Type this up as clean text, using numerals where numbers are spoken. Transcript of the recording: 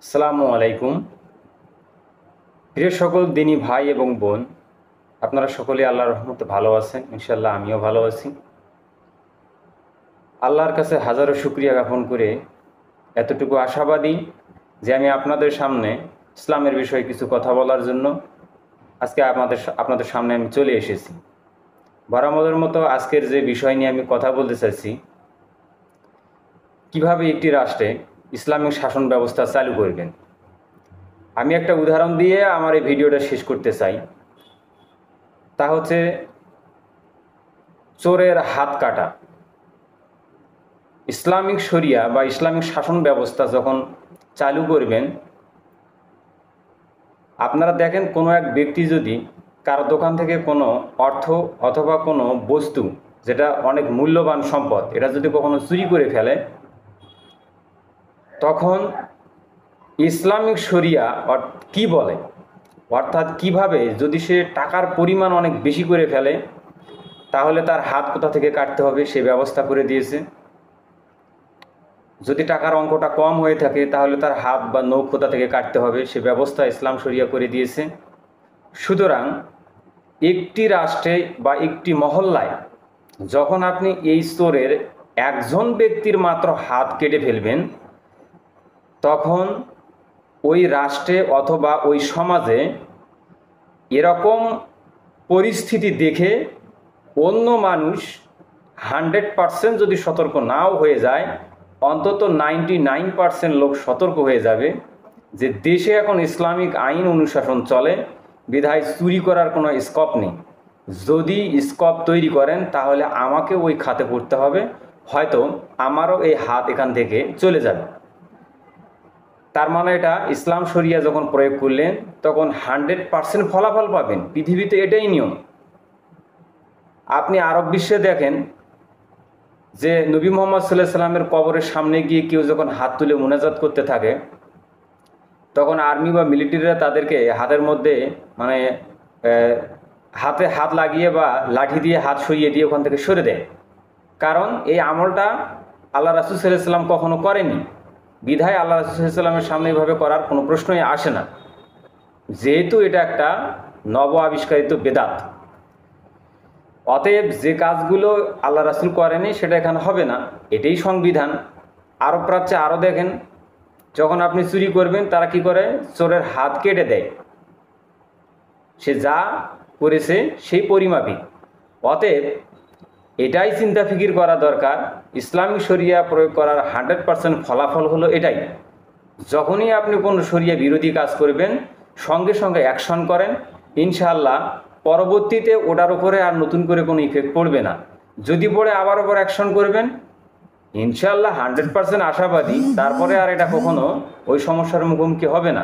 আসসালামু আলাইকুম। প্রিয় সকল দিনী ভাই এবং বোন, আপনারা সকলে আল্লাহর রহমতে ভালো আছেন। ইনশাল্লাহ আমিও ভালো আছি। আল্লাহর কাছে হাজারো শুকরিয়া জ্ঞাপন করে এতটুকু আশাবাদী যে আমি আপনাদের সামনে ইসলামের বিষয়ে কিছু কথা বলার জন্য আজকে আপনাদের সামনে আমি চলে এসেছি। বরাবরের মতো আজকের যে বিষয় নিয়ে আমি কথা বলতে চাইছি, কিভাবে একটি রাষ্ট্রে ইসলামিক শাসন ব্যবস্থা চালু করবেন। আমি একটা উদাহরণ দিয়ে আমার এই ভিডিওটা শেষ করতে চাই। তা হচ্ছে চোরের হাত কাটা। ইসলামিক শরিয়া বা ইসলামিক শাসন ব্যবস্থা যখন চালু করবেন, আপনারা দেখেন কোনো এক ব্যক্তি যদি কারো দোকান থেকে কোনো অর্থ অথবা কোনো বস্তু, যেটা অনেক মূল্যবান সম্পদ, এটা যদি কখনো চুরি করে ফেলে, তখন ইসলামিক শরিয়া কি বলে, অর্থাৎ কিভাবে যদি সে টাকার পরিমাণ অনেক বেশি করে ফেলে তাহলে তার হাত কোথা থেকে কাটতে হবে সে ব্যবস্থা করে দিয়েছে। যদি টাকার অঙ্কটা কম হয়ে থাকে তাহলে তার হাত বা নখ কোথা থেকে কাটতে হবে সে ব্যবস্থা ইসলাম শরিয়া করে দিয়েছে। সুতরাং একটি রাষ্ট্রে বা একটি মহল্লায় যখন আপনি এই স্তরের একজন ব্যক্তির মাত্র হাত কেটে ফেলবেন, তখন ওই রাষ্ট্রে অথবা ওই সমাজে এরকম পরিস্থিতি দেখে অন্য মানুষ 100% যদি সতর্ক নাও হয়ে যায়, অন্তত 99% লোক সতর্ক হয়ে যাবে যে দেশে এখন ইসলামিক আইন অনুশাসন চলে, বিধায় চুরি করার কোনো স্কোপ নেই। যদি স্কোপ তৈরি করেন তাহলে আমাকে ওই খাতে পড়তে হবে, হয়তো আমারও এই হাত এখান থেকে চলে যাবে। তার মানে এটা ইসলাম শরিয়া যখন প্রয়োগ করলেন তখন 100% ফলাফল পাবেন। পৃথিবীতে এটাই নিয়ম। আপনি আরব বিশ্বে দেখেন যে নবী মোহাম্মদ সাল্লাল্লাহু আলাইহি সাল্লামের কবরের সামনে গিয়ে কেউ যখন হাত তুলে মুনাজাত করতে থাকে, তখন আর্মি বা মিলিটারিরা তাদেরকে হাতের মধ্যে হাতে হাত লাগিয়ে বা লাঠি দিয়ে হাত সরিয়ে দিয়ে ওখান থেকে সরে দেয়। কারণ এই আমলটা আল্লাহ রাসূল সাল্লাল্লাহু আলাইহি সাল্লাম কখনো করেনি, বিধায় আল্লাহ রাসূল সাল্লাল্লাহু আলাইহি সাল্লামের সামনে এইভাবে করার কোনো প্রশ্নই আসে না, যেহেতু এটা একটা নব আবিষ্কারিত বেদাত। অতএব যে কাজগুলো আল্লাহ রাসূল করেনি সেটা এখানে হবে না, এটাই সংবিধান। আরব প্রাচ্যে আরও দেখেন, যখন আপনি চুরি করবেন তারা কি করে, চোরের হাত কেটে দেয়। সে যা করেছে সেই পরিমাপই। অতএব এটাই চিন্তা ফিকির করা দরকার। ইসলামিক শরিয়া প্রয়োগ করার 100% ফলাফল হলো এটাই। যখনই আপনি কোনো শরিয়া বিরোধী কাজ করবেন, সঙ্গে সঙ্গে অ্যাকশন করেন, ইনশাআল্লাহ পরবর্তীতে ওটার উপরে আর নতুন করে কোনো ইফেক্ট পড়বে না। যদি পড়ে আবার ওপর অ্যাকশন করবেন, ইনশাআল্লাহ 100% আশাবাদী তারপরে আর এটা কখনো ওই সমস্যার মুখোমুখি হবে না।